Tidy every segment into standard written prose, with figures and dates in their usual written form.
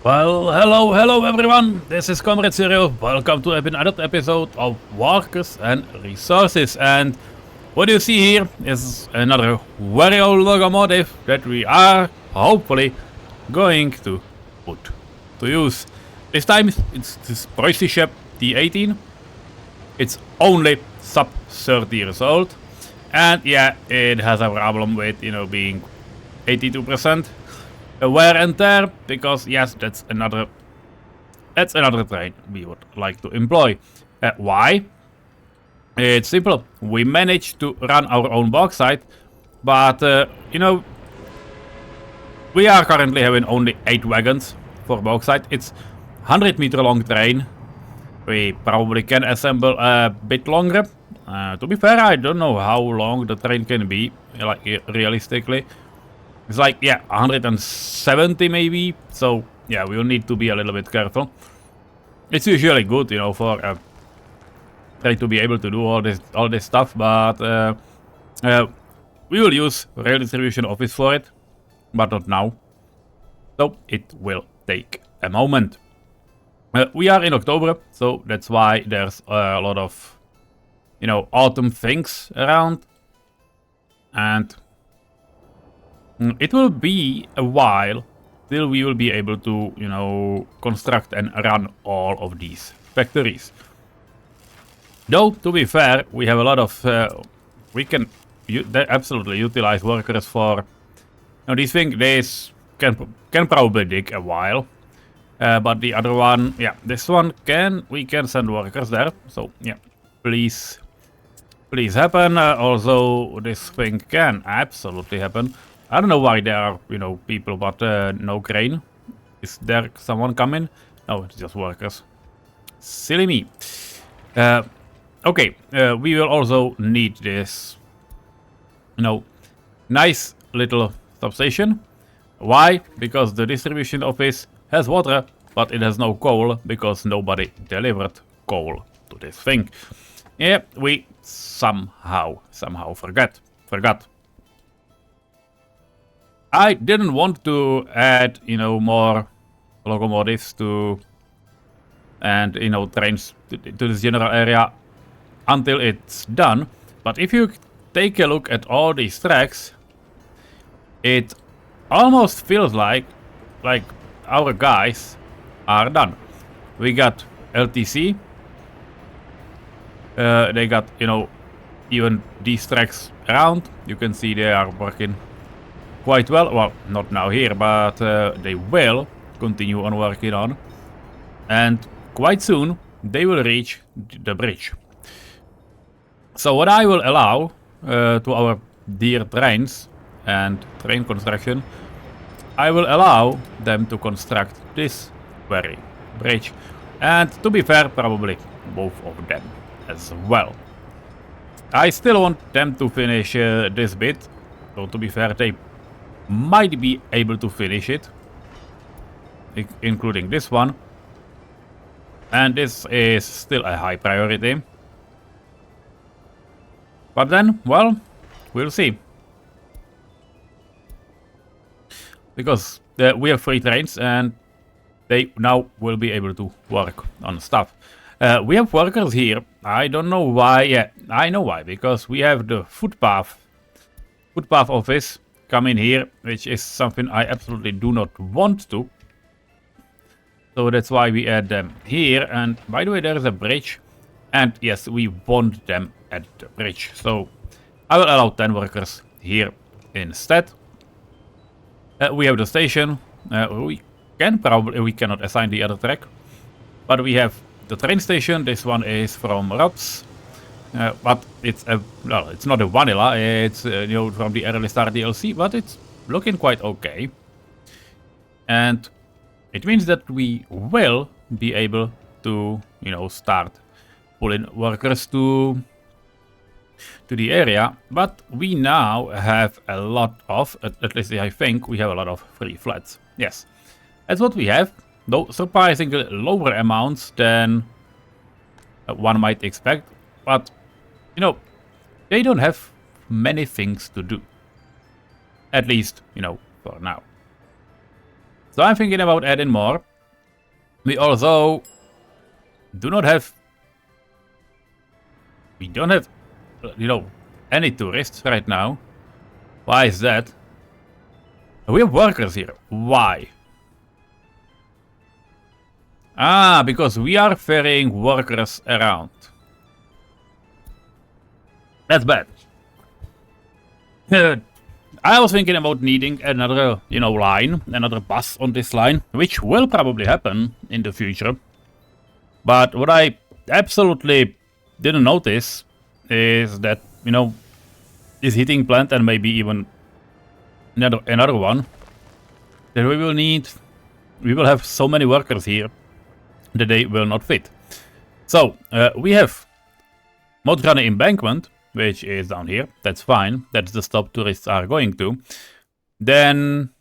Well, hello everyone, this is comrade-Sirius. Welcome to another episode of Workers and Resources. And what you see here is another very old locomotive that we are hopefully going to put to use. This time it's this pricey ship, the 18. It's only sub 30 years old. And yeah, it has a problem with, being 82%. Wear and tear, because yes, that's another train we would like to employ. Why? It's simple. We managed to run our own bauxite, but we are currently having only 8 wagons for bauxite. It's 100-meter long train. We probably can assemble a bit longer. To be fair, I don't know how long the train can be, like realistically. It's like, yeah, 170 maybe, so yeah, we will need to be a little bit careful. It's usually good, for trying to be able to do all this stuff, but we will use rail distribution office for it, but not now. So it will take a moment. We are in October, so that's why there's a lot of, autumn things around, and it will be a while till we will be able to, construct and run all of these factories. Though, to be fair, we have a lot of, we can absolutely utilize workers for, these things, these can probably dig a while. But the other one, yeah, this one we can send workers there. So, yeah, please happen. Also, this thing can absolutely happen. I don't know why there are, people, but no crane. Is there someone coming? No, it's just workers. Silly me. Okay, we will also need this, nice little substation. Why? Because the distribution office has water, but it has no coal, because nobody delivered coal to this thing. Yeah, we somehow forgot. I didn't want to add, more locomotives and trains to this general area until it's done. But if you take a look at all these tracks, it almost feels like our guys are done. We got LTC. They got, even these tracks around. You can see they are working quite well. Well, not now here, but they will continue on working on. And quite soon, they will reach the bridge. So what I will allow to our dear trains and train construction, I will allow them to construct this very bridge. And to be fair, probably both of them as well. I still want them to finish this bit. So to be fair, they might be able to finish it, including this one. And this is still a high priority. But then, well, we'll see. Because we have 3 trains and they now will be able to work on stuff. We have workers here. I don't know why. Yeah, I know why. Because we have the footpath office coming here, which is something I absolutely do not want to. So that's why we add them here. And by the way, there is a bridge. And yes, we want them at the bridge. So I will allow 10 workers here instead. We have the station. We cannot assign the other track. But we have the train station. This one is from Robs. But it's not a vanilla. It's from the early start DLC, but it's looking quite okay. And it means that we will be able to start pulling workers to the area. But we now have a lot of, at least I think we have a lot of free flats. Yes, that's what we have. Though surprisingly lower amounts than one might expect. But they don't have many things to do. At least, for now. So I'm thinking about adding more. We also do not have... We don't have, you know, any tourists right now. Why is that? We have workers here. Why? Ah, because we are ferrying workers around. That's bad. I was thinking about needing another, you know, line, another bus on this line, which will probably happen in the future. But what I absolutely didn't notice is that, you know, this heating plant and maybe even another one, that we will have so many workers here that they will not fit. So we have Modrane Embankment, which is down here. That's fine. That's the stop tourists are going to. Then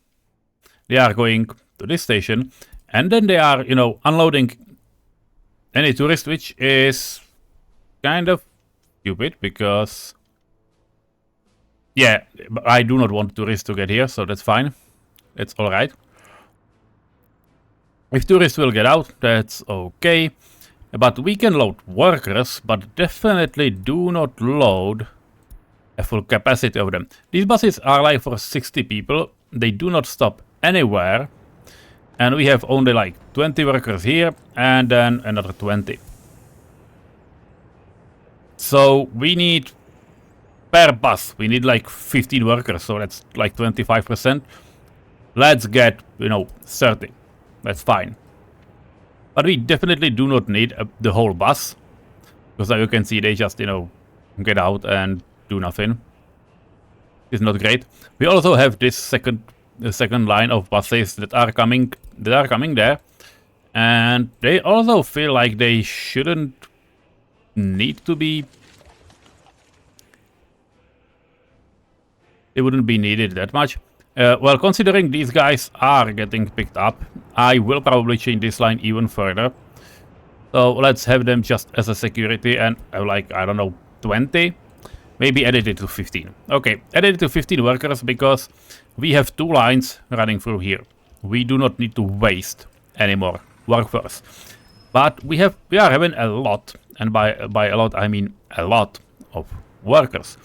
they are going to this station, and then they are, you know, unloading any tourist, which is kind of stupid because, yeah, I do not want tourists to get here, so that's fine. It's all right. If tourists will get out, that's okay. But we can load workers, but definitely do not load a full capacity of them. These buses are like for 60 people. They do not stop anywhere. And we have only like 20 workers here and then another 20. So we need per bus, we need like 15 workers. So that's like 25%. Let's get, you know, 30. That's fine. But we definitely do not need the whole bus. Because as you can see, they just, you know, get out and do nothing. It's not great. We also have this second line of buses that are coming there. And they also feel like they shouldn't need to be... They wouldn't be needed that much. Well, considering these guys are getting picked up, I will probably change this line even further. So let's have them just as a security and like, I don't know, 20? Maybe edit it to 15. Okay, edit it to 15 workers because we have 2 lines running through here. We do not need to waste any more workforce. But we are having a lot, and by a lot I mean a lot of workers.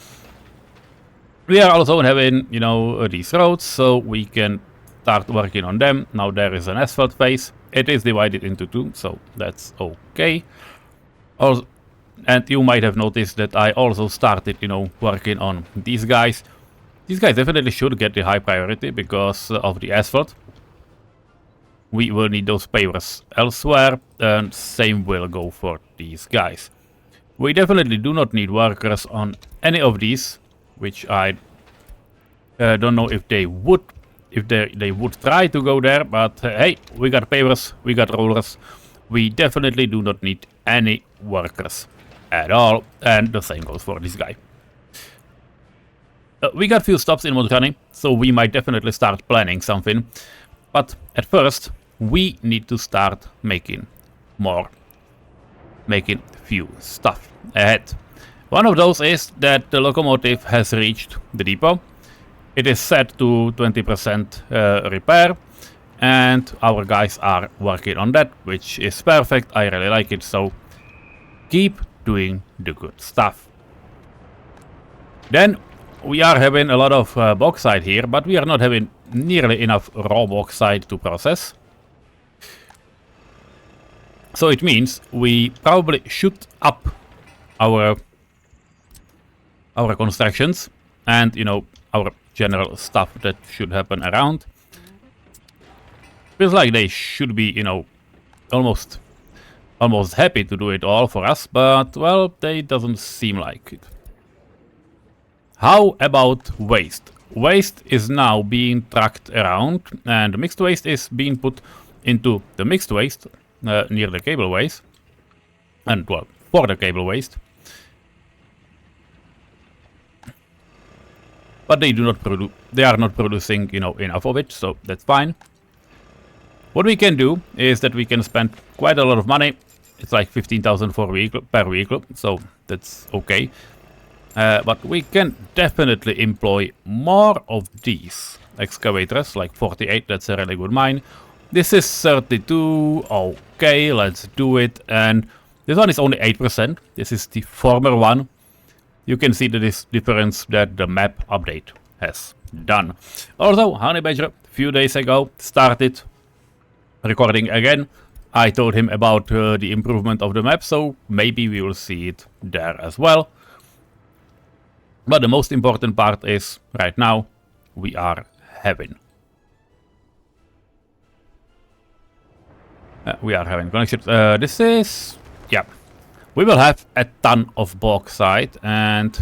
We are also having, you know, these roads, so we can start working on them. Now there is an asphalt phase. It is divided into 2, so that's okay. Also, and you might have noticed that I also started, you know, working on these guys. These guys definitely should get the high priority because of the asphalt. We will need those pavers elsewhere, and same will go for these guys. We definitely do not need workers on any of these, which I don't know if they would, they would try to go there, but hey, we got pavers, we got rollers. We definitely do not need any workers at all, and the same goes for this guy. We got few stops in Modrane, so we might definitely start planning something. But at first, we need to start making few stuff ahead. One of those is that the locomotive has reached the depot. It is set to 20% repair, and our guys are working on that, which is perfect. I really like it, so keep doing the good stuff. Then we are having a lot of bauxite here, but we are not having nearly enough raw bauxite to process. So it means we probably should up our constructions and, you know, our general stuff that should happen around. Feels like they should be, you know, almost happy to do it all for us, but well, they doesn't seem like it. How about waste? Waste is now being trucked around, and mixed waste is being put into the mixed waste near the cableways, and well, for the cable waste. But they do not produce. They are not producing, you know, enough of it, so that's fine. What we can do is that we can spend quite a lot of money. It's like 15,000 per vehicle, so that's okay. But we can definitely employ more of these excavators, like 48. That's a really good mine. This is 32. Okay, let's do it. And this one is only 8%. This is the former one. You can see this difference that the map update has done. Also, Honey Badger, a few days ago, started recording again. I told him about the improvement of the map, so maybe we will see it there as well. But the most important part is, right now, we are having. We are having connections. This is, yeah, we will have a ton of bauxite, and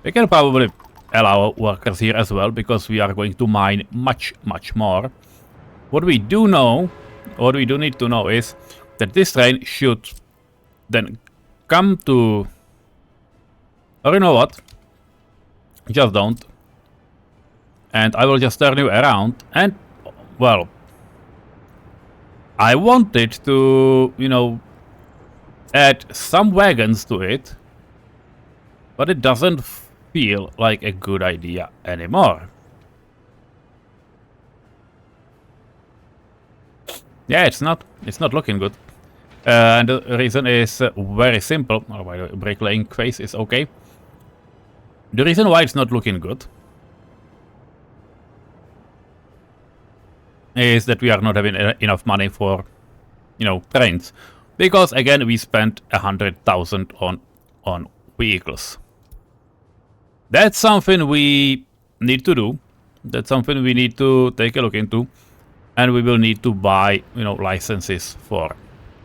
we can probably allow workers here as well, because we are going to mine much more. What we do know, what we do need to know is that this train should then come to, or you know what, just don't, and I will just turn you around, and, well, I wanted to, you know, add some wagons to it, but it doesn't feel like a good idea anymore. Yeah, it's not looking good. And the reason is very simple. Oh, by the way, bricklaying phase is okay. The reason why it's not looking good is that we are not having enough money for, you know, trains. Because again, we spent 100,000 on vehicles. That's something we need to do. That's something we need to take a look into. And we will need to buy, you know, licenses for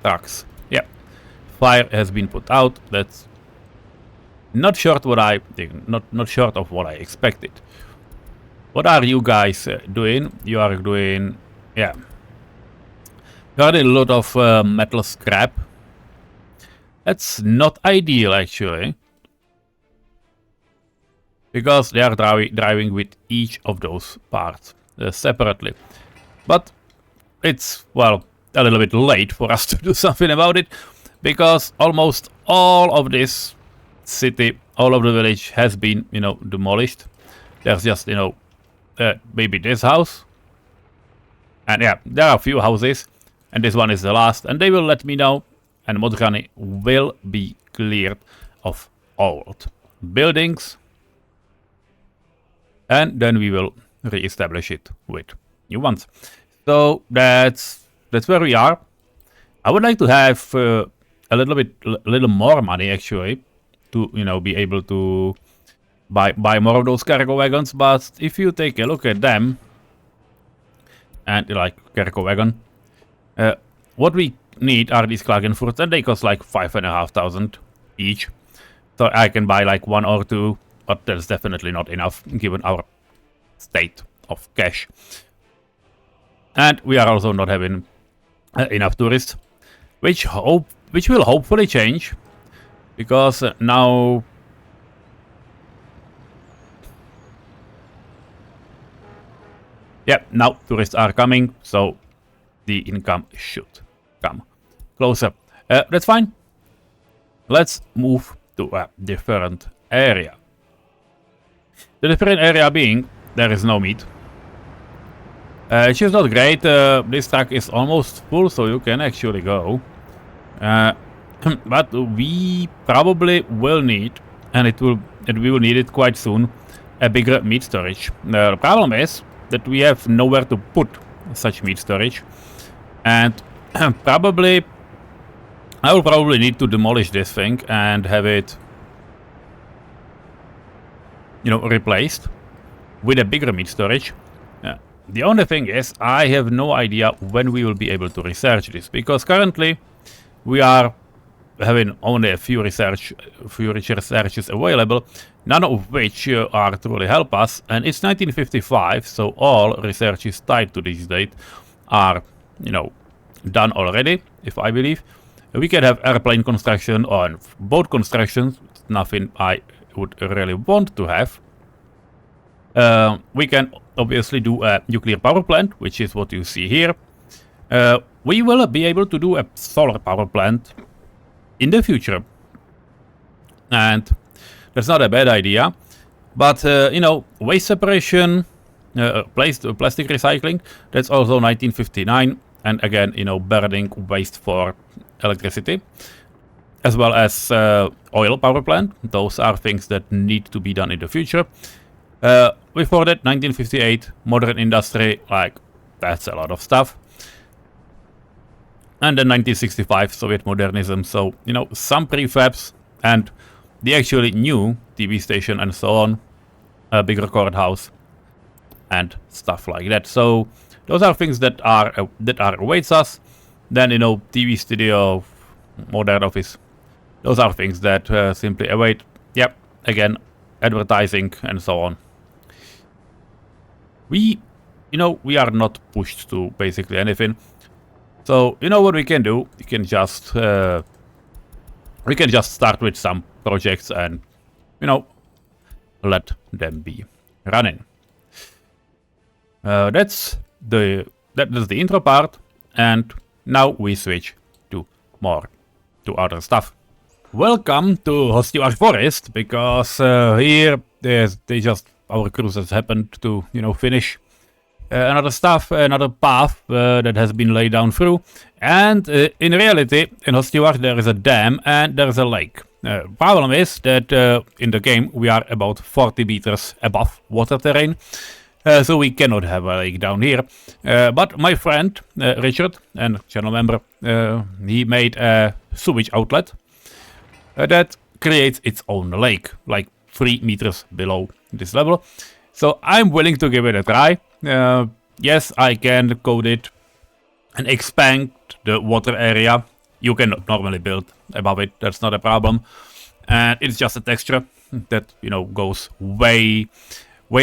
trucks. Yeah. Fire has been put out. That's not short what I think, not short of what I expected. What are you guys doing? You are doing, yeah. Got a lot of metal scrap. That's not ideal actually. Because they are driving with each of those parts separately. But it's, well, a little bit late for us to do something about it. Because almost all of this city, all of the village has been, you know, demolished. There's just, you know, maybe this house. And yeah, there are a few houses. And this one is the last. And they will let me know. And Modrani will be cleared of old buildings. And then we will re-establish it with new ones. So that's where we are. I would like to have a little more money actually, to, you know, be able to buy more of those cargo wagons. But if you take a look at them, and like cargo wagon, what we need are these Klagenfurts, and they cost like 5,500 each. So I can buy like one or two, but that's definitely not enough given our state of cash. And we are also not having enough tourists, which will hopefully change, because now now tourists are coming, so the income should come closer. That's fine. Let's move to a different area. The different area being, there is no meat. She's not great. This truck is almost full, so you can actually go. But we probably will need, and we will need it quite soon, a bigger meat storage. The problem is that we have nowhere to put such meat storage, and I will probably need to demolish this thing and have it, you know, replaced with a bigger meat storage. The only thing is, I have no idea when we will be able to research this, because currently we are having only a few researches available, none of which are truly help us, and it's 1955, so all researches tied to this date are, you know, done already, if I believe. We can have airplane construction or boat construction, nothing I would really want to have. We can obviously do a nuclear power plant, which is what you see here. We will be able to do a solar power plant in the future, and that's not a bad idea. But you know, waste separation, plastic recycling. That's also 1959, and again, burning waste for electricity, as well as oil power plant. Those are things that need to be done in the future. Before that, 1958, modern industry, like, that's a lot of stuff. And then 1965, Soviet modernism, so, some prefabs, and the actually new TV station and so on, a big record house, and stuff like that. So those are things that awaits us. Then, TV studio, modern office, those are things that simply await. Yep, again, advertising and so on. We are not pushed to basically anything. So, what we can do? We can just start with some projects and, let them be running. That's the intro part, and now we switch to other stuff. Welcome to Hostivar Forest, because here our cruisers happened to finish another path that has been laid down through, and in reality in Hostivar there is a dam and there is a lake. Problem is that in the game we are about 40 meters above water terrain, so we cannot have a lake down here. But my friend Richard, and channel member, he made a sewage outlet that creates its own lake, like 3 meters below this level. So I'm willing to give it a try. Yes, I can code it and expand the water area. You cannot normally build above it, that's not a problem. And it's just a texture that, goes way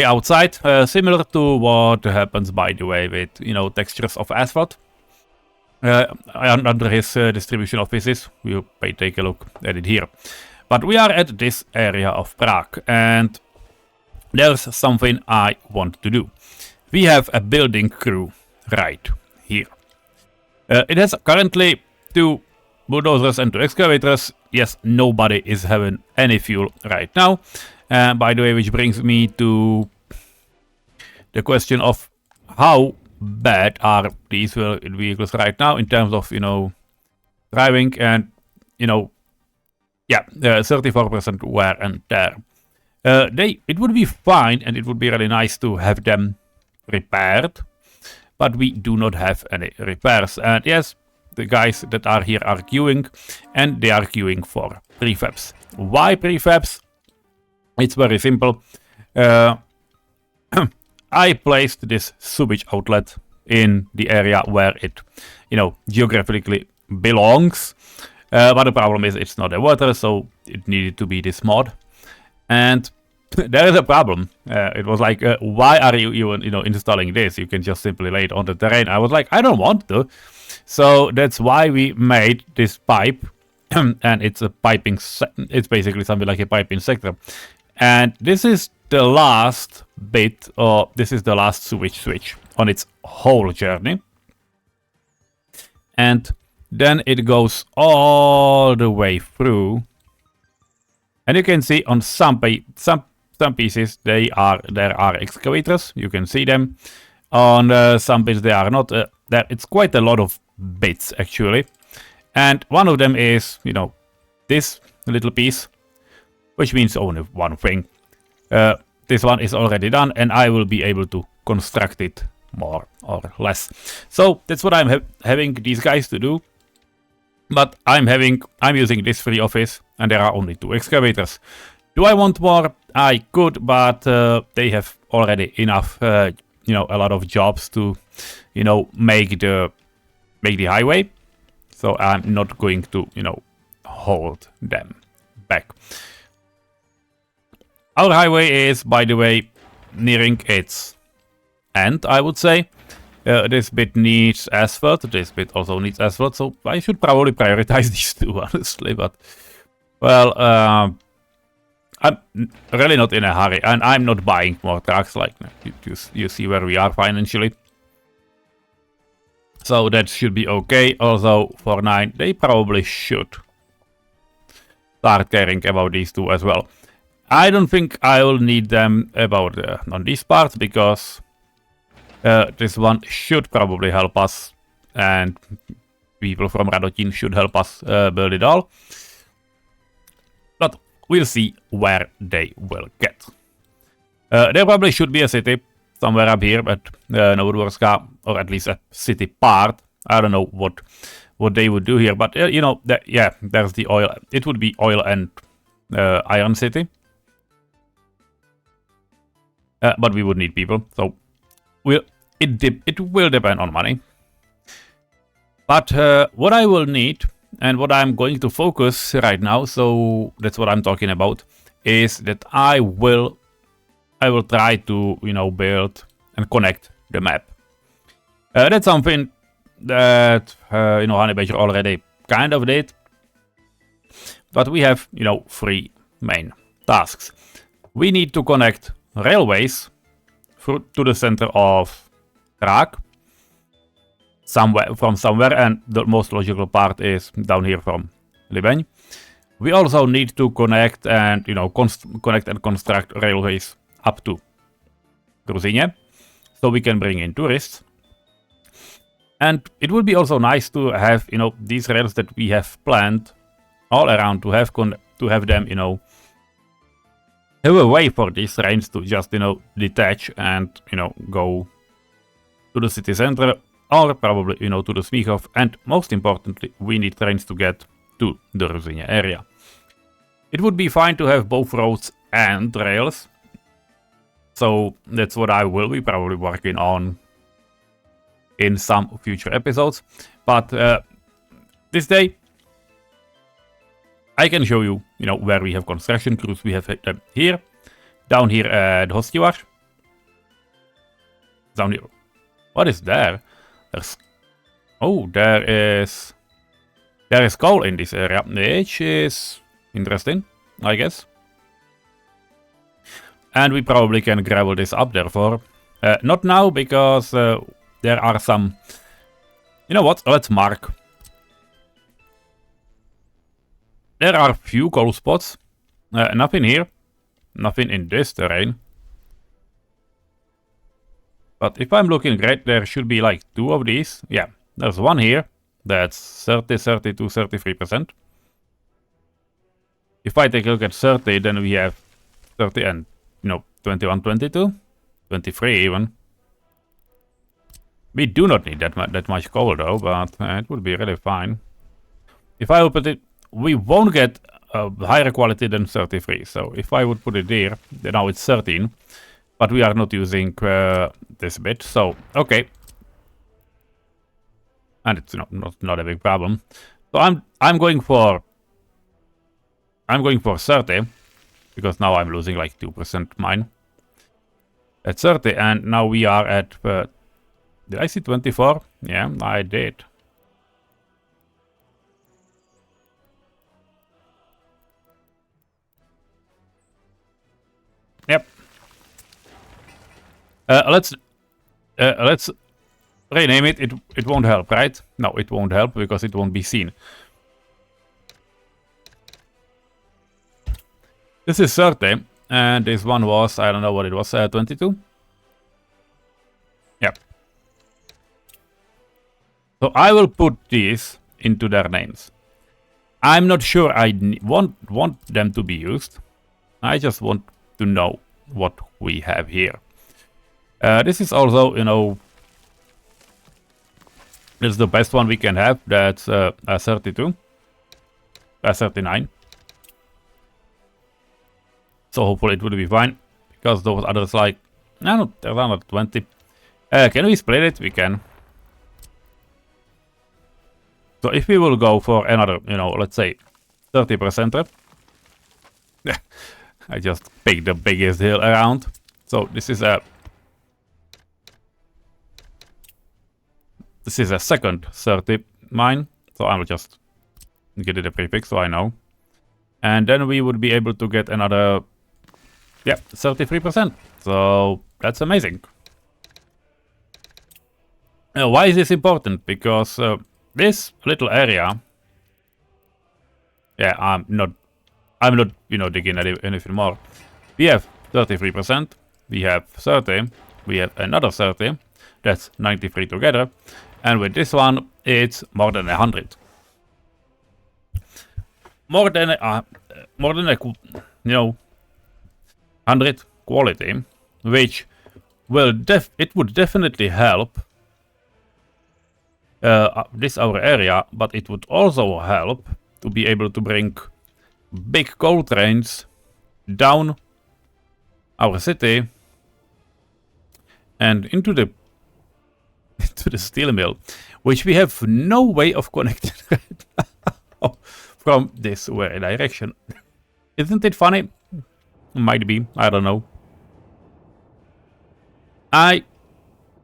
outside. Similar to what happens, by the way, with, textures of asphalt. Under his distribution offices, we'll take a look at it here. But we are at this area of Prague, and there's something I want to do. We have a building crew right here. It has currently 2 bulldozers and 2 excavators. Yes, nobody is having any fuel right now. By the way, which brings me to the question of how bad are these vehicles right now in terms of, driving and, 34% wear and tear. It would be fine, and it would be really nice to have them repaired, but we do not have any repairs. And yes, the guys that are here are queuing, and they are queuing for prefabs. Why prefabs? It's very simple. I placed this sewage outlet in the area where it, geographically belongs. But the problem is it's not a water, so it needed to be this mod. And there is a problem. It was like, why are you even, installing this? You can just simply lay it on the terrain. I was like, I don't want to. So that's why we made this pipe, and it's a piping. It's basically something like a piping sector. And this is the last bit, or this is the last sewage switch on its whole journey. And then it goes all the way through. And you can see on some pieces there are excavators. You can see them. On some bits they are not. It's quite a lot of bits actually. And one of them is, this little piece, which means only one thing. This one is already done, and I will be able to construct it more or less. So that's what I'm having these guys to do. But I'm using this free office, and there are only 2 excavators. Do I want more? I could, but they have already enough, a lot of jobs to, make the highway. So I'm not going to, hold them back. Our highway is, by the way, nearing its end, I would say. This bit needs asphalt, this bit also needs asphalt, so I should probably prioritize these 2, honestly, but, well, I'm really not in a hurry, and I'm not buying more trucks, like, you see where we are financially. So that should be okay, although for 9, they probably should start caring about these 2 as well. I don't think I will need them about on these parts, because This one should probably help us, and people from Radotin should help us build it all. But we'll see where they will get. There probably should be a city somewhere up here at Novodvorska, or at least a city part. I don't know what they would do here, but you know, yeah, there's the oil. It would be oil and iron city. But we would need people, so it will depend on money. But what I will need, and what I'm going to focus right now, so that's what I'm talking about, is that I will try to, you know, build and connect the map. That's something that you know, Honey Badger already kind of did. But we have, you know, 3 main tasks. We need to connect railways through to the center of Prague, from somewhere, and the most logical part is down here from Libeň. We also need to connect and, you know, connect and construct railways up to Gruzině, so we can bring in tourists. And it would be also nice to have, you know, these rails that we have planned all around, to have them, you know, have a way for these trains to just, you know, detach and, you know, go to the city center, or probably, you know, to the Smíchov. And most importantly, we need trains to get to the Gruzině area. It would be fine to have both roads and rails, so that's what I will be probably working on in some future episodes. But this day, I can show you, you know, where we have construction crews. We have them here, down here at Hostivar. Down here. What is there? There is coal in this area, which is interesting, I guess. And we probably can gravel this up, therefore. Not now, because there are some... You know what? Let's mark. There are few coal spots. Nothing here. Nothing in this terrain. But if I'm looking right, there should be like 2 of these. Yeah, there's one here. That's 30, 32, 33%. If I take a look at 30, then we have 30 and, you know, 21, 22, 23 even. We do not need that much coal though, but it would be really fine. If I would put it, we won't get a higher quality than 33. So if I would put it there, then now it's 13. But we are not using this bit, so okay. And it's not a big problem. So I'm going for 30, because now I'm losing like 2% mine. At 30, and now we are at did I see 24? Yeah, I did. Yep. Let's rename it. It won't help, right? No, it won't help because it won't be seen. This is 30, and this one was, I don't know what it was, 22? Yep. So I will put these into their names. I'm not sure I want them to be used. I just want to know what we have here. This is also, you know, this is the best one we can have. That's 32, 39. So hopefully it will be fine, because those others like, no, there's another 20. Can we split it? We can. So if we will go for another, you know, let's say 30%. I just picked the biggest hill around. So this is a second 30 mine. So I will just get it a prefix so I know. And then we would be able to get another, yeah, 33%. So that's amazing. Why is this important? Because this little area, yeah, I'm not, you know, digging anything more. We have 33%, we have 30, we have another 30, That's 93 together. And with this one, it's more than 100. More than a 100 quality, which will it would definitely help this our area, but it would also help to be able to bring big coal trains down our city and into the steel mill, which we have no way of connecting right now from this very direction. Isn't it funny? Might be, I don't know. I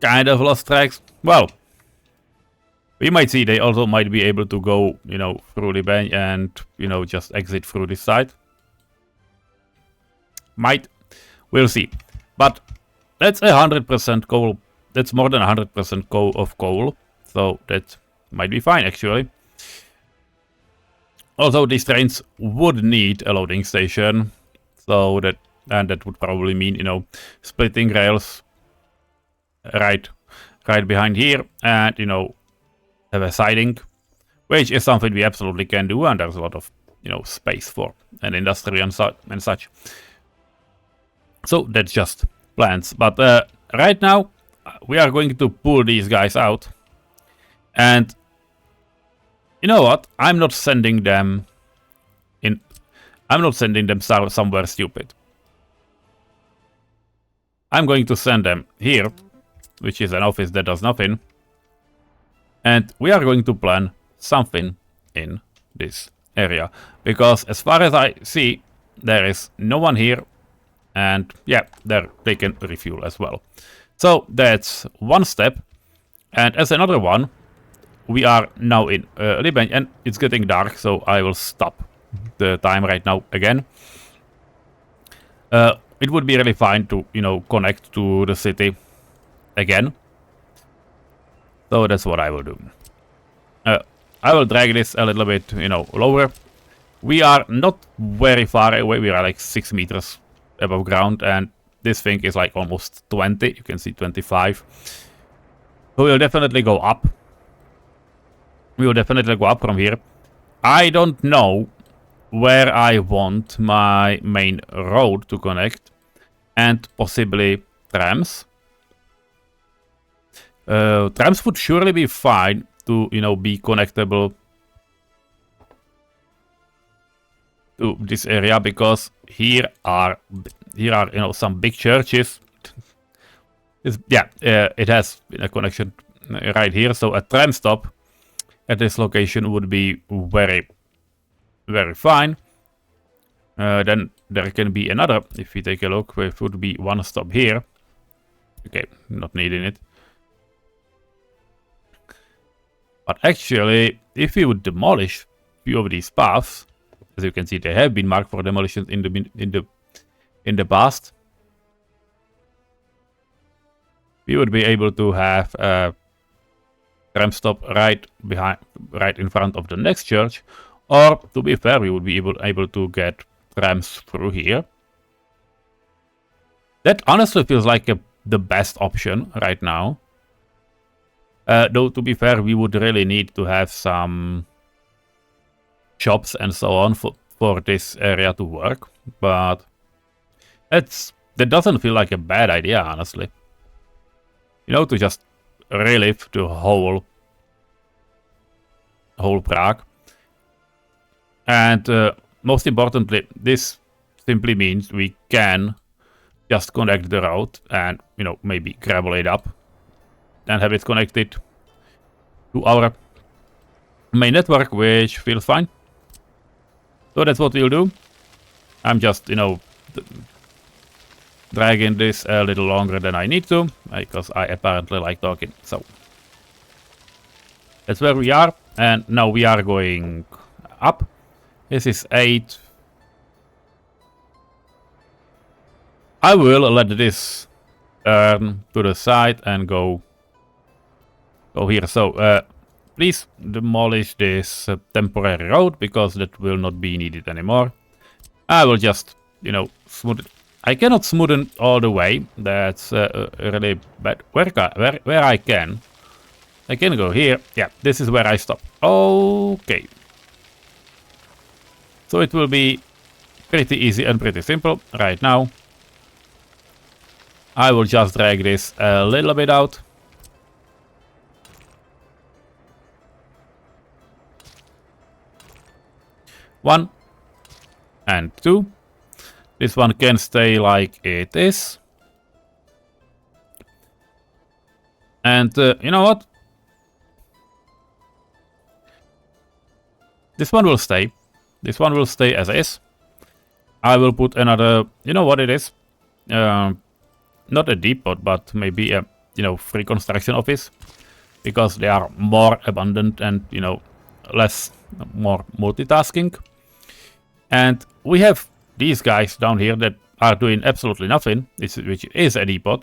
kind of lost tracks. Well, we might see they also might be able to go, through the bench and, just exit through this side. Might. We'll see. But that's 100% coal. That's more than 100% coal. So that might be fine, actually. Also, these trains would need a loading station. So that would probably mean, splitting rails right behind here and, have a siding, which is something we absolutely can do, and there's a lot of, space for an industry and such. So that's just plans. But right now, we are going to pull these guys out. And you know what? I'm not sending them somewhere stupid. I'm going to send them here, which is an office that does nothing. And we are going to plan something in this area. Because as far as I see, there is no one here. And yeah, they can refuel as well. So that's one step. And as another one, we are now in Liban, and it's getting dark, so I will stop the time right now again. It would be really fine to, connect to the city again. So that's what I will do. I will drag this a little bit, lower. We are not very far away. We are like 6 meters above ground, and this thing is like almost 20. You can see 25. So we'll definitely go up. We will definitely go up from here. I don't know where I want my main road to connect, and possibly trams. Trams would surely be fine to, be connectable to this area, because here are some big churches. It has a connection right here, so a tram stop at this location would be very, very fine. Then there can be another, if we take a look, it would be one stop here. Okay, not needing it. But actually, if we would demolish a few of these paths, as you can see, they have been marked for demolition in the past. We would be able to have a tram stop right in front of the next church, or to be fair, we would be able to get trams through here. That honestly feels like the best option right now. Though to be fair, we would really need to have some shops and so on for this area to work, but that doesn't feel like a bad idea, honestly. To just relive the whole Prague. And most importantly, this simply means we can just connect the road and, maybe gravel it up and have it connected to our main network, which feels fine. So that's what we'll do. I'm just, dragging this a little longer than I need to, because I apparently like talking. So that's where we are, and now we are going up. This is 8. I will let this turn to the side and go here. So please demolish this temporary road, because that will not be needed anymore. I will just, smooth it. I cannot smoothen all the way. That's really bad. Where I can go here. Yeah, this is where I stop. Okay. So it will be pretty easy and pretty simple right now. I will just drag this a little bit out. One and two. This one can stay like it is. And you know what? This one will stay. This one will stay as is. I will put another, you know what it is? Not a depot, but maybe a, free construction office. Because they are more abundant and, more multitasking. And we have these guys down here that are doing absolutely nothing, which is a depot.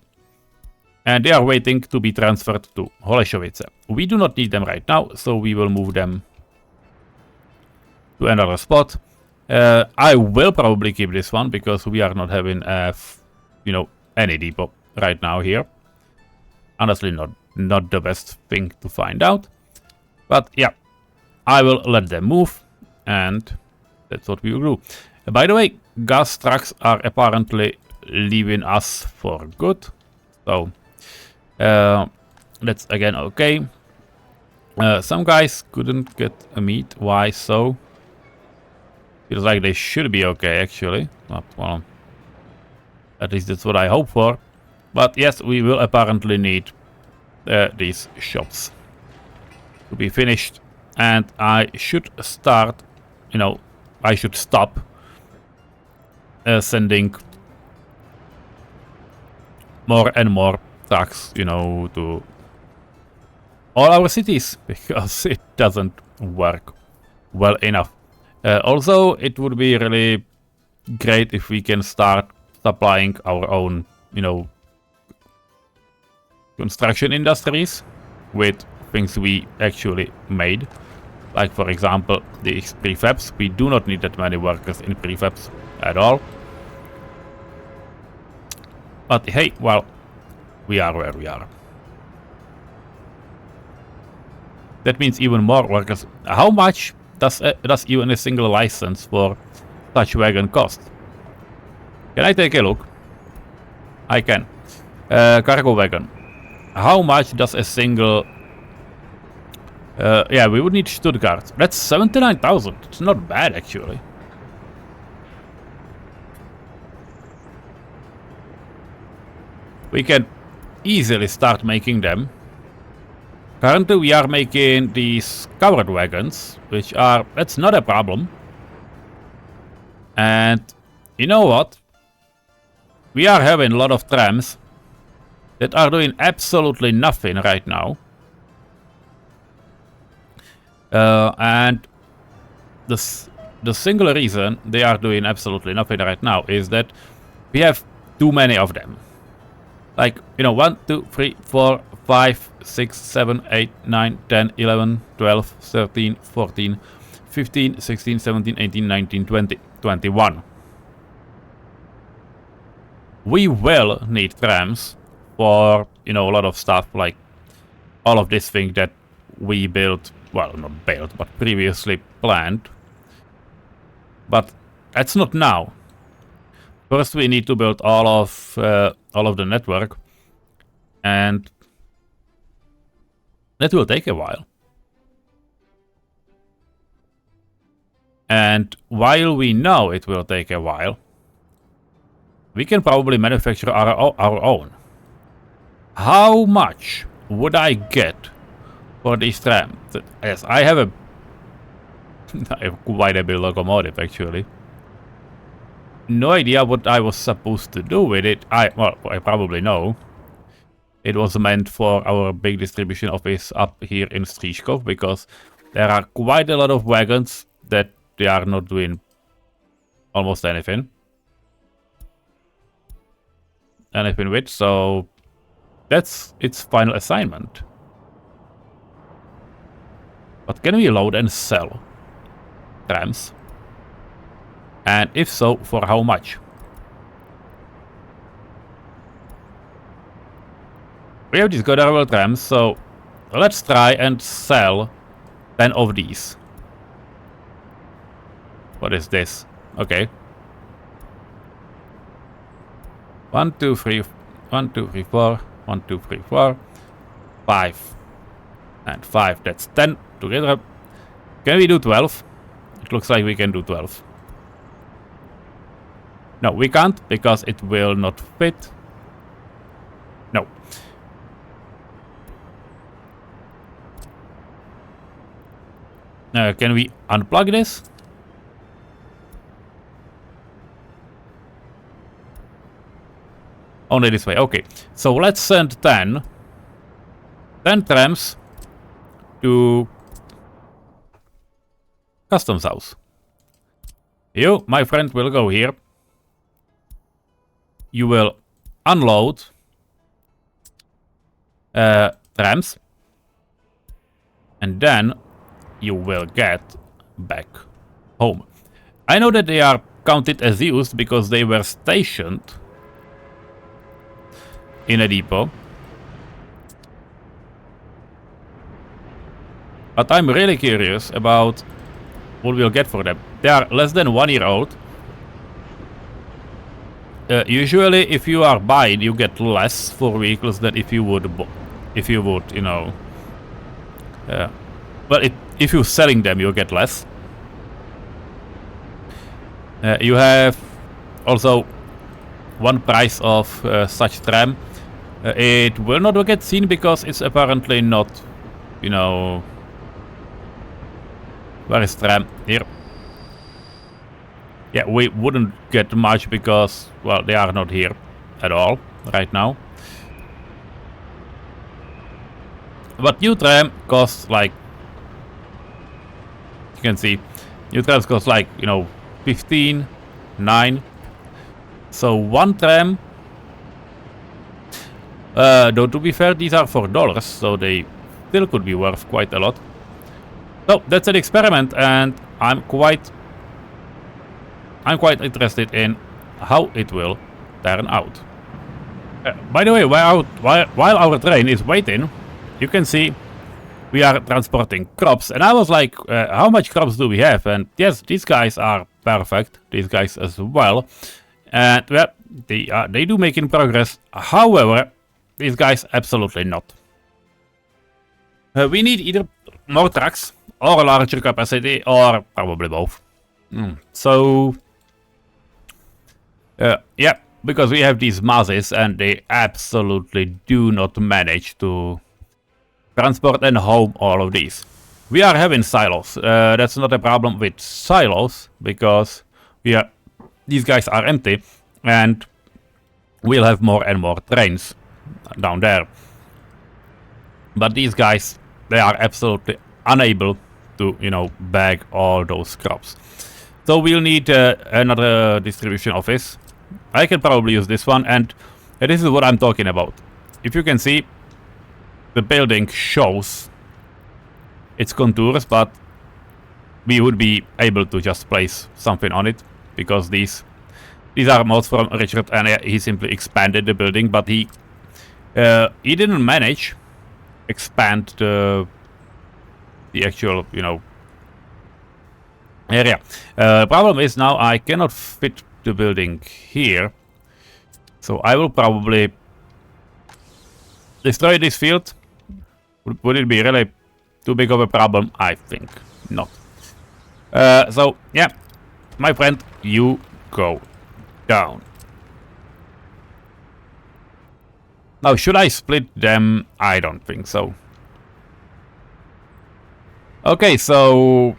And they are waiting to be transferred to Holešovice. We do not need them right now, so we will move them to another spot. I will probably keep this one because we are not having any depot right now here. Honestly, not the best thing to find out. But yeah, I will let them move, and that's what we will do. By the way, gas trucks are apparently leaving us for good. So that's again okay. Some guys couldn't get a meet. Why so? Feels like they should be okay, actually. Well, at least that's what I hope for. But yes, we will apparently need these shops to be finished. And I should start, I should stop sending more and more trucks, to all our cities, because it doesn't work well enough. Also, it would be really great if we can start supplying our own, construction industries with things we actually made. Like, for example, these prefabs. We do not need that many workers in prefabs at all. But hey, well, we are where we are. That means even more workers. How much does even a single license for such wagon cost? Can I take a look? I can. Cargo wagon. How much does a single... yeah, we would need Stuttgart. That's 79,000. It's not bad, actually. We can easily start making them. Currently, we are making these covered wagons, which are... That's not a problem. And you know what? We are having a lot of trams that are doing absolutely nothing right now. And the single reason they are doing absolutely nothing right now is that we have too many of them. Like, 1, 2, 3, 4, 5, 6, 7, 8, 9, 10, 11, 12, 13, 14, 15, 16, 17, 18, 19, 20, 21. We will need trams for, a lot of stuff, like all of this thing that we built, well, not built, but previously planned. But that's not now. First, we need to build all of the network, and that will take a while. And while we know it will take a while, we can probably manufacture our own. How much would I get for this tram? Yes, I have quite a big locomotive, actually. No idea what I was supposed to do with it. Well, I probably know. It was meant for our big distribution office up here in Stříškov, because there are quite a lot of wagons that they are not doing almost anything with, so that's its final assignment. But can we load and sell trams? And if so, for how much? We have these Goddarable trams, so let's try and sell 10 of these. What is this? Okay. 1, 2, 3, 1, 2, 3, 4, 1, 2, 3, 4, 5, and 5. That's 10 together. Can we do 12? It looks like we can do 12. No, we can't, because it will not fit. No. Can we unplug this? Only this way. Okay. So let's send 10 trams to customs house. You, my friend, will go here. You will unload trams, and then you will get back home. I know that they are counted as used because they were stationed in a depot. But I'm really curious about what we'll get for them. They are less than 1 year old. Usually, if you are buying, you get less for vehicles than if you would, you know. But if you're selling them, you get less. You have also one price of such tram. It will not get seen because it's apparently not, you know. Where is tram? Here. Yeah, we wouldn't get much because, well, they are not here at all right now. But new tram costs like, you can see, new trams cost like, you know, 15, 9. So one tram, though to be fair, these are for dollars, so they still could be worth quite a lot. So that's an experiment, and I'm quite interested in how it will turn out. By the way, while our train is waiting, you can see we are transporting crops, and I was like, how much crops do we have? And yes, these guys are perfect, these guys as well, and well, they do making progress. However, these guys absolutely not. We need either more trucks or a larger capacity, or probably both. So yeah, because we have these masses and they absolutely do not manage to transport and home all of these. We are having silos. That's not a problem with silos because these guys are empty, and we'll have more and more trains down there. But these guys, they are absolutely unable to, you know, bag all those crops. So we'll need another distribution office. I can probably use this one, and this is what I'm talking about. If you can see, the building shows its contours, but we would be able to just place something on it because these are mods from Richard, and he simply expanded the building, but he didn't manage expand the actual, you know, area. Problem is now I cannot fit the building here, so I will probably destroy this field. Would it be really too big of a problem? I think not. So yeah, my friend, you go down. Now, should I split them? I don't think so. Okay, so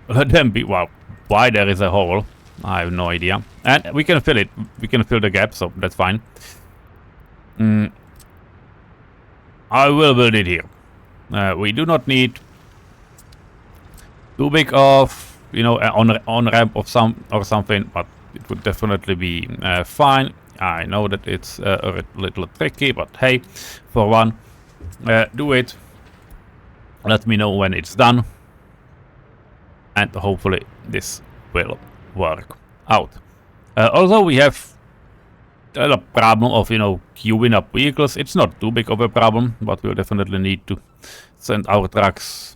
let them be. Wow, why there is a hole? I have no idea. And we can fill it. We can fill the gap, so that's fine. I will build it here. We do not need too big of, you know, on ramp of something, but it would definitely be fine. I know that it's a little tricky, but hey, for one, do it. Let me know when it's done, and hopefully this will work out. Also, we have The problem of, you know, queuing up vehicles, it's not too big of a problem, but we'll definitely need to send our trucks.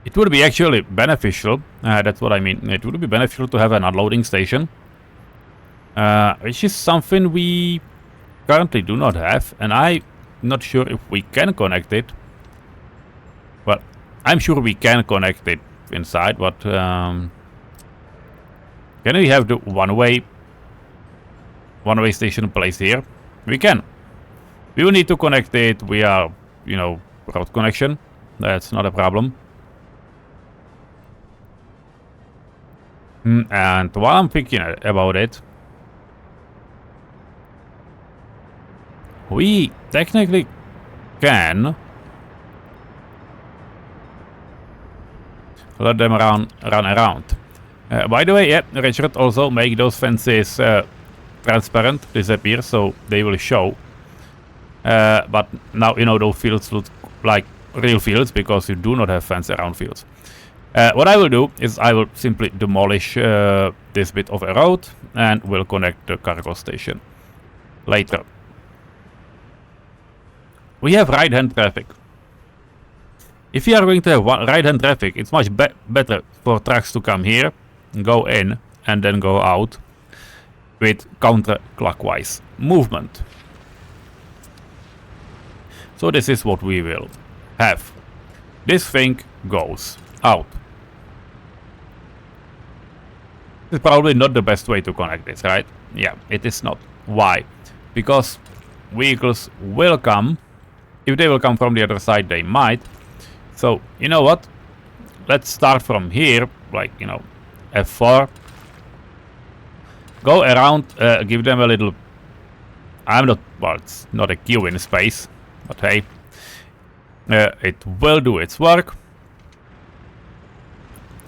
It would be actually beneficial, that's what I mean, it would be beneficial to have an unloading station, which is something we currently do not have, and I'm not sure if we can connect it. Well, I'm sure we can connect it inside, but can we have the one-way station placed here? We can. We will need to connect it via, you know, road connection. That's not a problem. And while I'm thinking about it, we technically can let them run around. By the way, yeah, Richard, also make those fences transparent, disappear, so they will show. But now, you know, those fields look like real fields because you do not have fence around fields. What I will do is I will simply demolish this bit of a road and will connect the cargo station later. We have right-hand traffic. If you are going to have right-hand traffic, it's much better for trucks to come here, go in, and then go out with counterclockwise movement. So this is what we will have. This thing goes out. It's probably not the best way to connect this, right? Yeah, it is not. Why? Because vehicles will come. If they will come from the other side, they might. So, you know what? Let's start from here, like, you know, F4. Go around, give them a little... well, it's not a queue in space, but hey. It will do its work.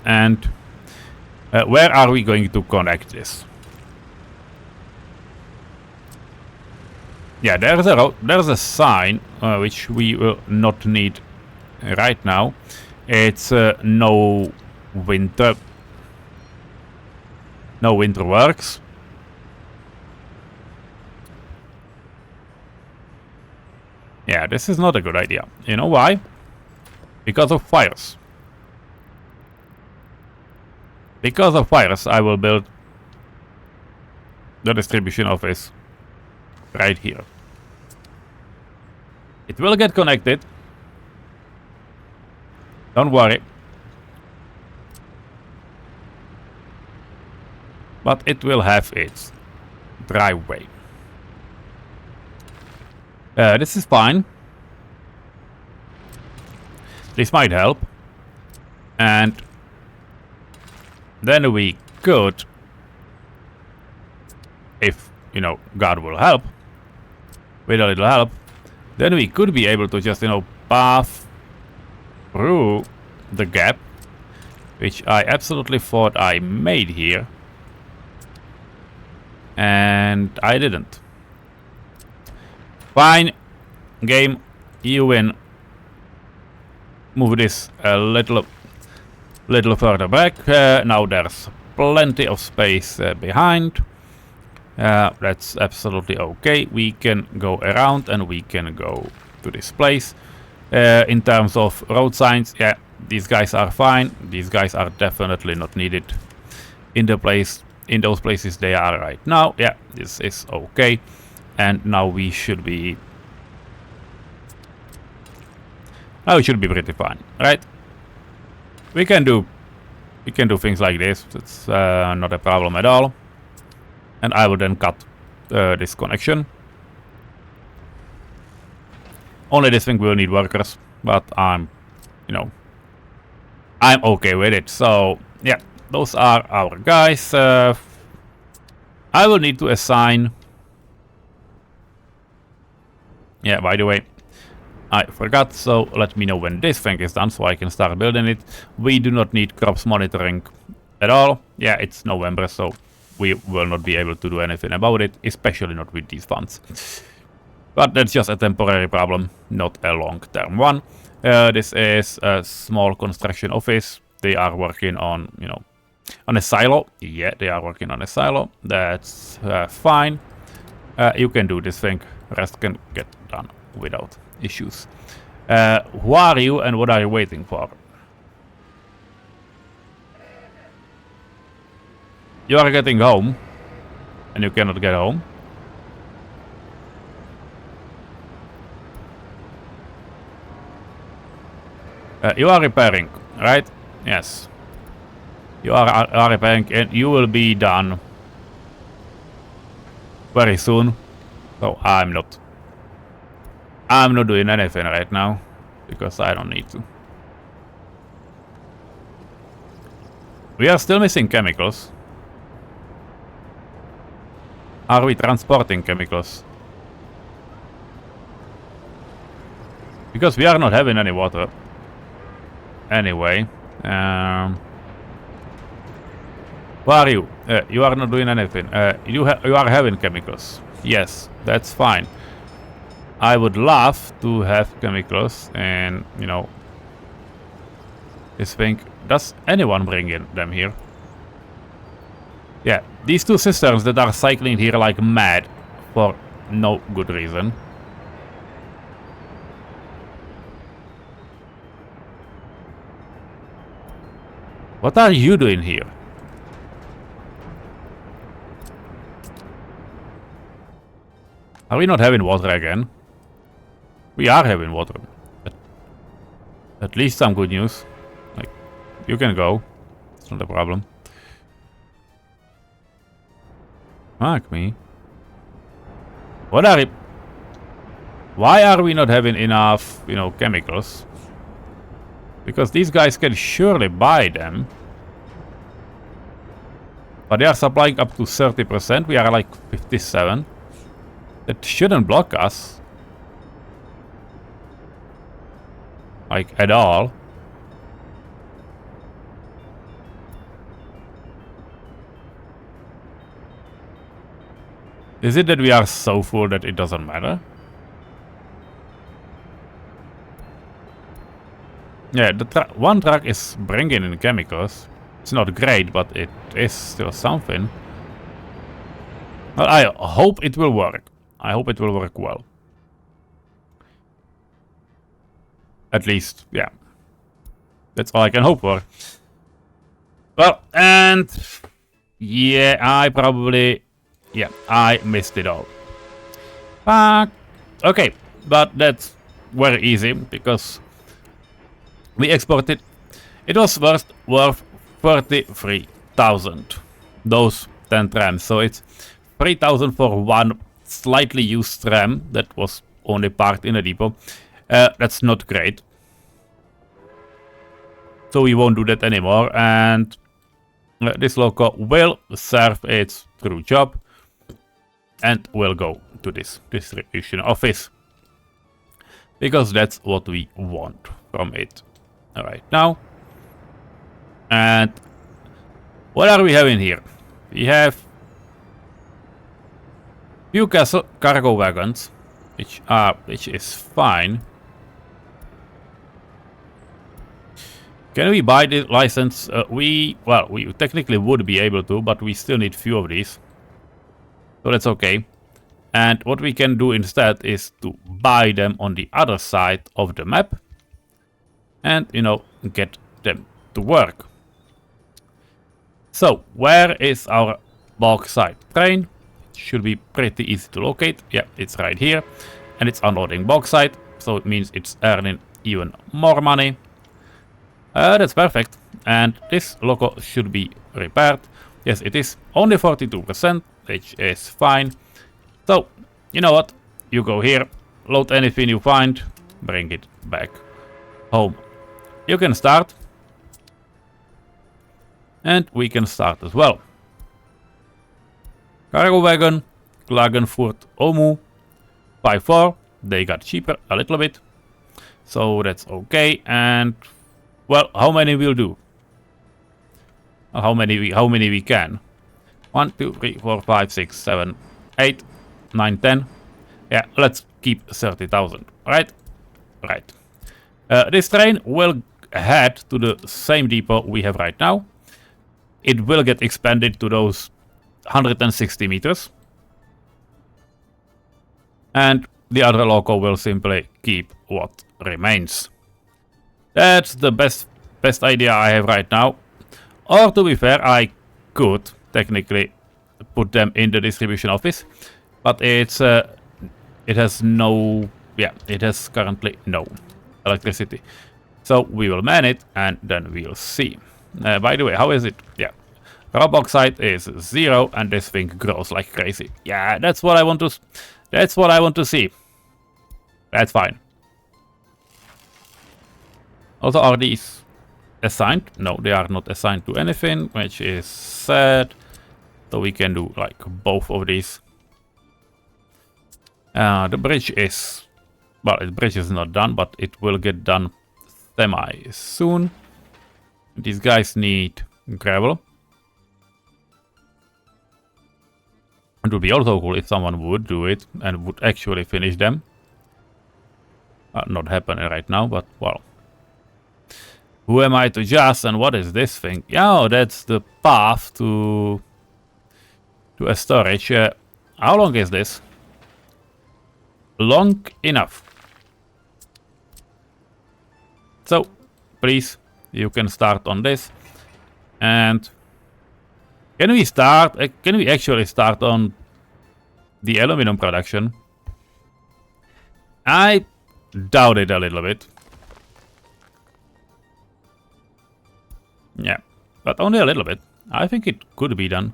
And where are we going to connect this? Yeah, there's a sign which we will not need right now. It's no winter works. Yeah, this is not a good idea. You know why? Because of fires. Because of fires, I will build the distribution office right here. It will get connected. Don't worry. But it will have its driveway. This is fine. This might help. And then we could, if, you know, God will help, with a little help, then we could be able to just, you know, path through the gap, which I absolutely thought I made here. And I didn't. Fine. Game, you win. Move this a little further back. Now there's plenty of space behind. That's absolutely okay. We can go around and we can go to this place. In terms of road signs, yeah, these guys are fine. These guys are definitely not needed in those places they are right now. Yeah, this is okay. And now we should be pretty fine, right? We can do things like this. It's not a problem at all. And I will then cut this connection. Only this thing will need workers, but I'm okay with it. So yeah, those are our guys. I will need to assign. Yeah, by the way, I forgot, so let me know when this thing is done so I can start building it. We do not need crops monitoring at all. Yeah, it's November, so we will not be able to do anything about it, especially not with these funds. But that's just a temporary problem, not a long-term one. This is a small construction office. They are working on, On a silo. Yeah, they are working on a silo. That's fine. You can do this thing. Rest can get done without issues. Who are you and what are you waiting for? You are getting home. And you cannot get home. You are repairing, right? Yes. You are repairing and you will be done very soon. So I'm not doing anything right now because I don't need to. We are still missing chemicals. Are we transporting chemicals? Because we are not having any water. Anyway, who are you? You are not doing anything. You are having chemicals. Yes, that's fine. I would love to have chemicals, and you know, this thing. Does anyone bring in them here? Yeah, these two cisterns that are cycling here like mad for no good reason. What are you doing here? Are we not having water again? We are having water. At least some good news. Like, you can go. It's not a problem. Fuck me. What are you... Why are we not having enough, you know, chemicals? Because these guys can surely buy them. But they are supplying up to 30%. We are like 57. That shouldn't block us. Like, at all. Is it that we are so full that it doesn't matter? Yeah, the one truck is bringing in chemicals. It's not great, but it is still something. Well, I hope it will work. I hope it will work well. At least, yeah. That's all I can hope for. Well, and... yeah, I probably... yeah, I missed it all. Fuck. Okay, but that's very easy, because... we exported. It was worth 33,000. Those 10 trams. So it's 3,000 for one slightly used tram that was only parked in a depot. That's not great. So we won't do that anymore. And this loco will serve its true job. And will go to this distribution office. Because that's what we want from it. Alright, now. And what are we having here? We have few cargo wagons, which is fine. Can we buy the license? We technically would be able to, but we still need few of these. So that's okay. And what we can do instead is to buy them on the other side of the map. And, you know, get them to work. So, where is our bauxite train? It should be pretty easy to locate. Yeah, it's right here. And it's unloading bauxite. So it means it's earning even more money. That's perfect. And this loco should be repaired. Yes, it is only 42%, which is fine. So, you know what? You go here, load anything you find, bring it back home. You can start. And we can start as well. Cargo wagon, Klagenfurt, Omu, 5-4. They got cheaper a little bit. So that's okay. And, well, how many will do? How many we can? 1, 2, 3, 4, 5, 6, 7, 8, 9, 10. Yeah, let's keep 30,000. Right? Right. This train will head to the same depot we have right now. it will get expanded to those 160 meters. And the other loco will simply keep what remains. That's the best idea I have right now. Or to be fair, I could technically put them in the distribution office, but it has no, it has currently no electricity. So we will man it and then we'll see. By the way, how is it? Yeah, raw bauxite is 0 and this thing grows like crazy. Yeah, that's what I want to see. That's fine. Also, are these assigned? No, they are not assigned to anything, which is sad. So we can do like both of these. The bridge is, well, the bridge is not done, but it will get done semi soon. These guys need gravel. It would be also cool if someone would do it and would actually finish them. Not happening right now, but well. Who am I to judge, and what is this thing? Yeah, that's the path to a storage. How long is this? Long enough. So, please, you can start on this. And can we start? Can we actually start on the aluminum production? I doubt it a little bit. Yeah, but only a little bit. I think it could be done.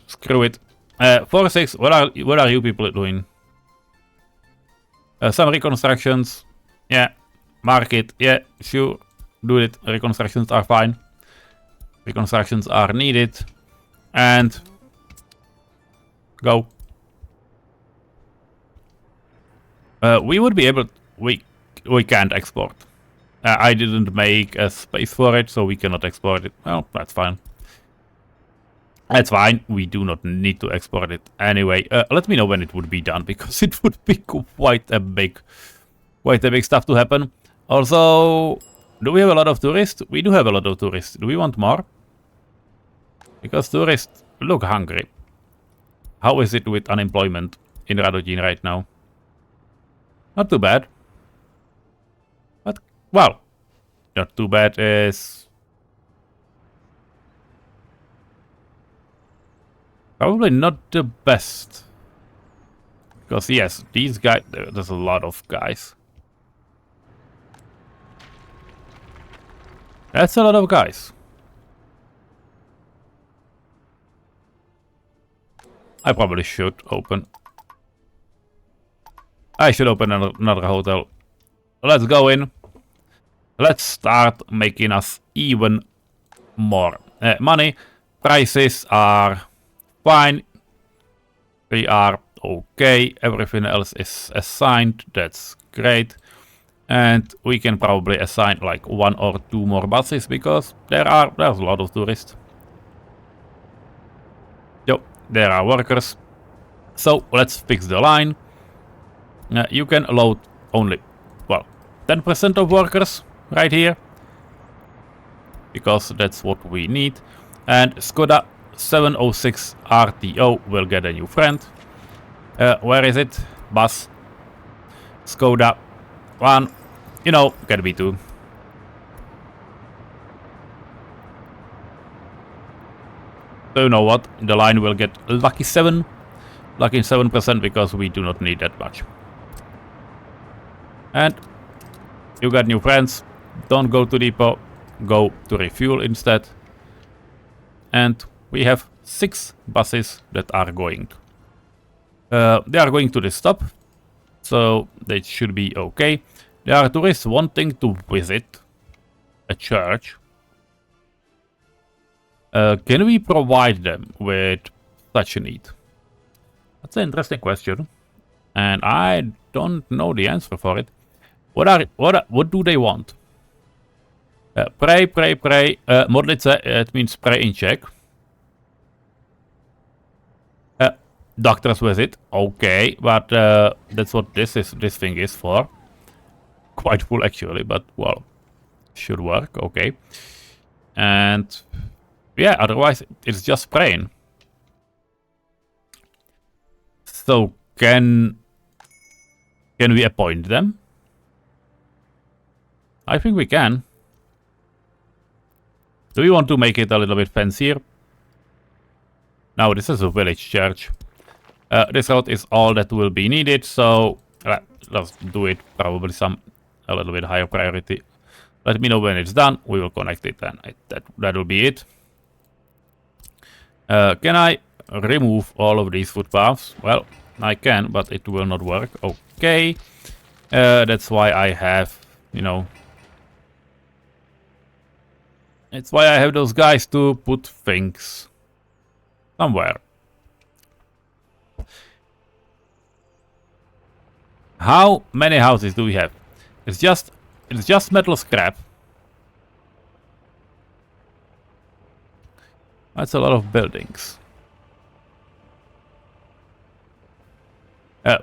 Screw it. 4-6, what are you people doing? Some reconstructions. Yeah, market. Yeah, sure. Do it. Reconstructions are fine. Reconstructions are needed. And go. We would be able to, we can't export. I didn't make a space for it, so we cannot export it. Well, that's fine. That's fine. We do not need to export it anyway. Let me know when it would be done, because it would be quite a big stuff to happen. Also, do we have a lot of tourists? We do have a lot of tourists. Do we want more? Because tourists look hungry. How is it with unemployment in Radogin right now? Not too bad. But, well, not too bad is probably not the best. Because, yes, these guys, there's a lot of guys. That's a lot of guys. I probably should open. I should open another hotel. Let's go in. Let's start making us even more money. Prices are fine. We are okay. Everything else is assigned. That's great. And we can probably assign like 1 or 2 more buses, because there's a lot of tourists. Yo, there are workers. So let's fix the line. You can load only, well, 10% of workers right here, because that's what we need. And Skoda 706 RTO will get a new friend. Where is it? Bus. Skoda 1. You know, can be 2. So you know what? The line will get lucky 7. Lucky 7%, because we do not need that much. And you got new friends. Don't go to depot. Go to refuel instead. And we have 6 buses that are going. They are going to the stop. So they should be okay. There are tourists wanting to visit a church. Can we provide them with such a need? That's an interesting question. And I don't know the answer for it. What do they want? Pray. Modlice, it means pray in Czech. Doctor's visit, okay, but that's what this thing is for. Quite full actually, but well, Should work, okay. And yeah, otherwise it's just spraying. So can we appoint them? I think we can. Do we want to make it a little bit fancier? No, this is a village church. This road is all that will be needed, so let's do it probably a little bit higher priority. Let me know when it's done. We will connect it, and that will be it. Can I remove all of these footpaths? Well, I can, but it will not work. Okay. That's why I have, you know... It's why I have those guys to put things somewhere. How many houses do we have? It's just metal scrap. That's a lot of buildings.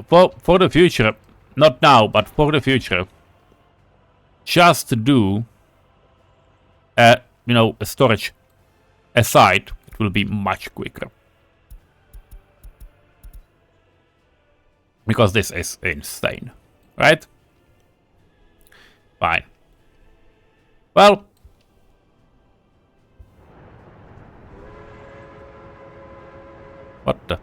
For the future, not now, but for the future, just do you know, a storage aside. It will be much quicker. Because this is insane, right? Fine. Well, what the?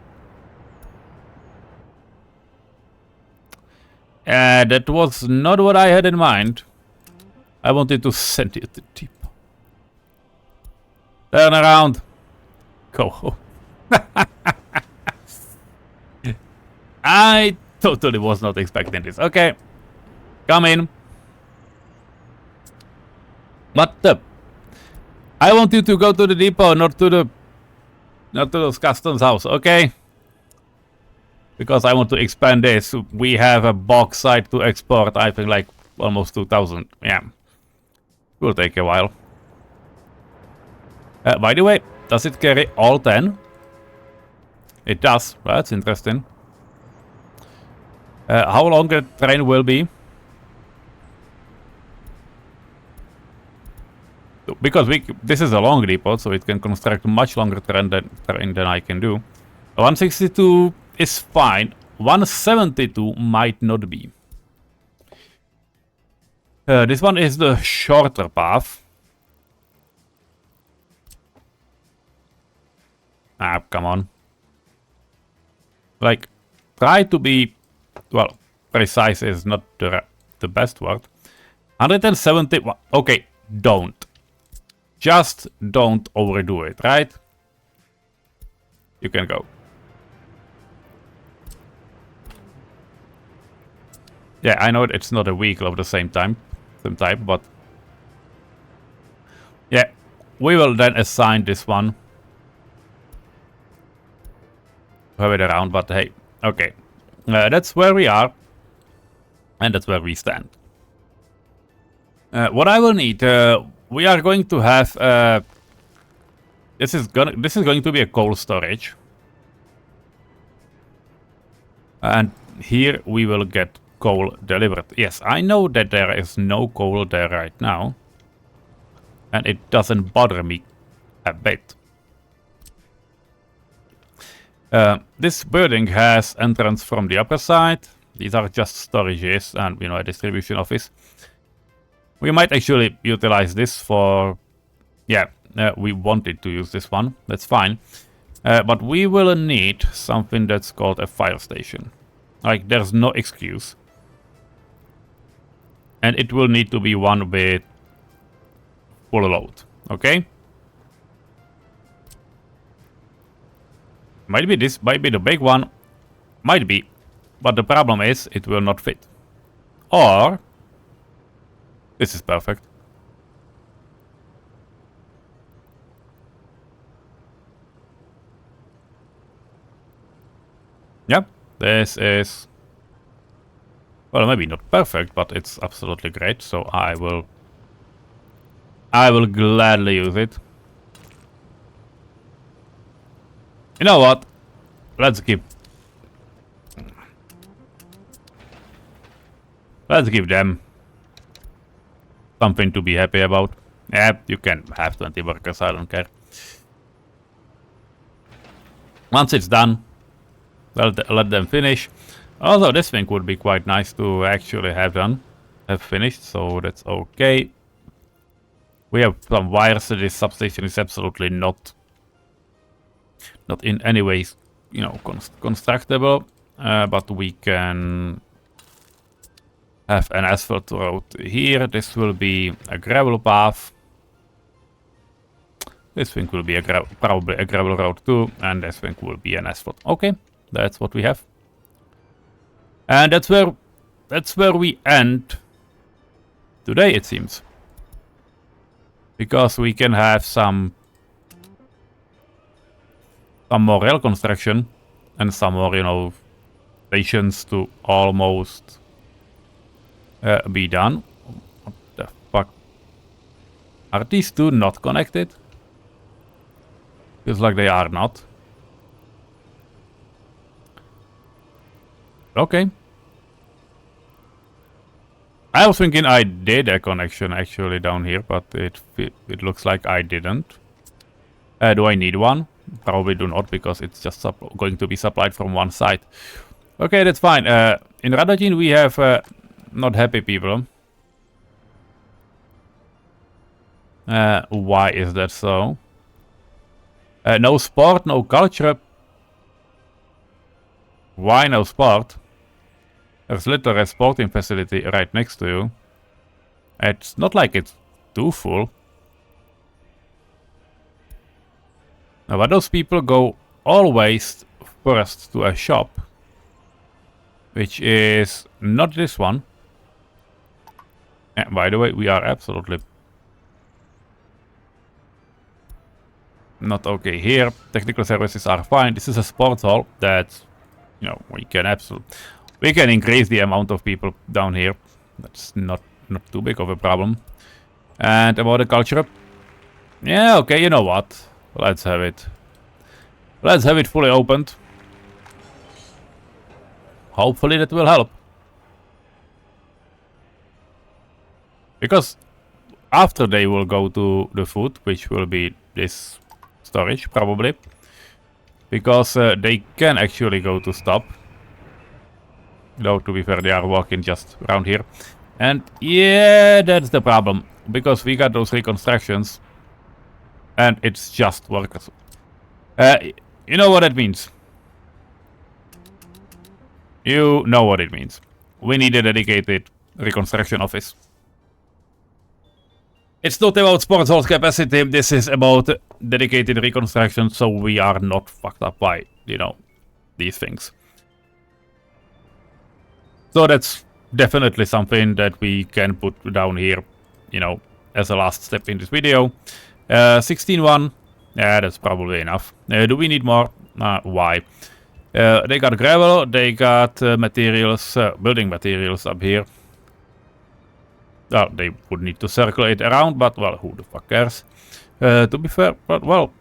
That was not what I had in mind. I wanted to send you to deep. Turn around. Go home. I totally was not expecting this. Okay. Come in. What the? I want you to go to the depot, not to those customs house, okay? Because I want to expand this. We have a bauxite to export, I think like almost 2,000. Yeah. Will take a while. By the way, does it carry all 10? It does. That's interesting. How long the train will be? Because this is a long depot, so it can construct a much longer train than I can do. 162 is fine. 172 might not be. This one is the shorter path. Ah, come on. Like, try to be, well, precise is not the best word. 170, okay, don't. Just don't overdo it, right? You can go. Yeah, I know it's not a vehicle of the same type, but yeah, we will then assign this one. Have it around, but hey, okay. That's where we are, and that's where we stand. What I will need, we are going to have. This is going to be a coal storage, and here we will get coal delivered. Yes, I know that there is no coal there right now, and it doesn't bother me a bit. This building has entrance from the upper side. These are just storages and, you know, a distribution office. We might actually utilize this for... Yeah, we wanted to use this one. That's fine. But we will need something that's called a fire station. Like, there's no excuse. And it will need to be one with full load. Okay? Might be this, might be the big one. Might be. But the problem is, it will not fit. Or... This is perfect. Yep, this is... Well, maybe not perfect, but it's absolutely great. So I will gladly use it. You know what? Let's give them something to be happy about. Yeah, you can have 20 workers, I don't care. Once it's done, well, let them finish. Although this thing would be quite nice to actually have finished, so that's okay. We have some wires, so this substation is absolutely not in any way, you know, constructable, but we can have an asphalt road here. This will be a gravel path. This thing will be probably a gravel road too, and this thing will be an asphalt. Okay, that's what we have. And that's where we end today, it seems. Because we can have some more rail construction and some more, you know, stations to almost be done. What the fuck? Are these two not connected? Feels like they are not. Okay. I was thinking I did a connection actually down here, but it looks like I didn't. Do I need one? Probably do not, because it's just going to be supplied from one side. Okay, that's fine. In Radogin we have not happy people. Why is that so? No sport, no culture. Why no sport? There's literally a sporting facility right next to you. It's not like it's too full. Now, but those people go always first to a shop, which is not this one. And by the way, we are absolutely not okay here. Technical services are fine. This is a sports hall that, you know, we can increase the amount of people down here. That's not too big of a problem. And about the culture, yeah, okay, you know what? Let's have it. Let's have it fully opened. Hopefully that will help. Because after they will go to the food, which will be this storage probably. Because they can actually go to stop. Though, to be fair, they are walking just around here. And yeah, that's the problem. Because we got those reconstructions. And it's just workers. You know what that means. You know what it means. We need a dedicated reconstruction office. It's not about sports hall capacity. This is about dedicated reconstruction, so we are not fucked up by, you know, these things. So that's definitely something that we can put down here, you know, as a last step in this video. 16.1, yeah, that's probably enough. Do we need more? Why? They got gravel, they got materials, building materials up here. Well, they would need to circulate around, but well, who the fuck cares? To be fair, but well,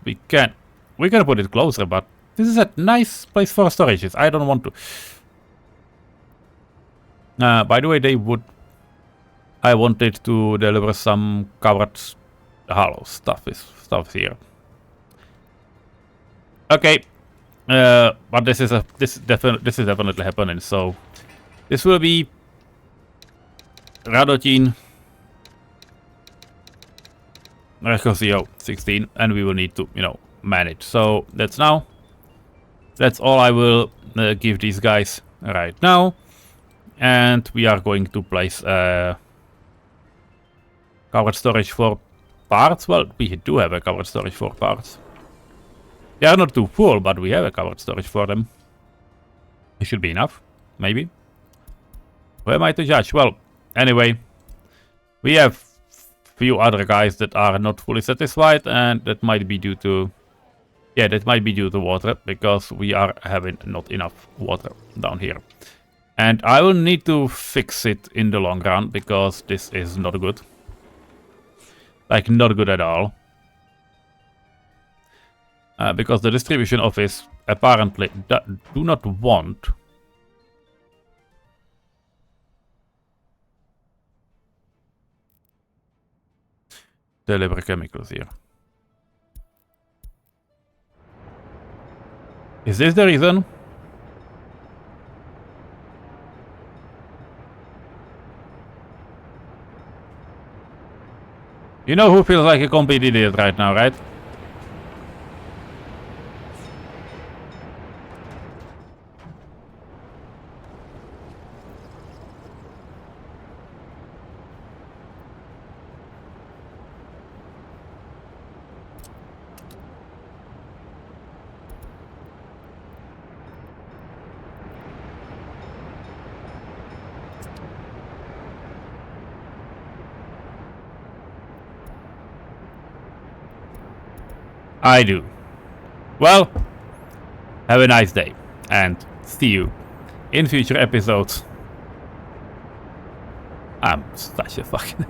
we can put it closer, but this is a nice place for storages. I don't want to. By the way, I wanted to deliver some covered hollow stuff here. Okay, but this is definitely happening. So this will be Radotin Recosio 16, and we will need to, you know, manage. So that's all I will give these guys right now. And we are going to place covered storage for parts. Well, we do have a covered storage for parts. They are not too full, but we have a covered storage for them. It should be enough, maybe. Who am I to judge? Well, anyway, we have few other guys that are not fully satisfied, and that might be due to, yeah, that might be due to water, because we are having not enough water down here. And I will need to fix it in the long run, because this is not good. Like, not good at all. Because the distribution office apparently do not want deliver chemicals here. Is this the reason? You know who feels like a complete idiot right now, right? I do. Well, have a nice day, and see you in future episodes. I'm such a fucking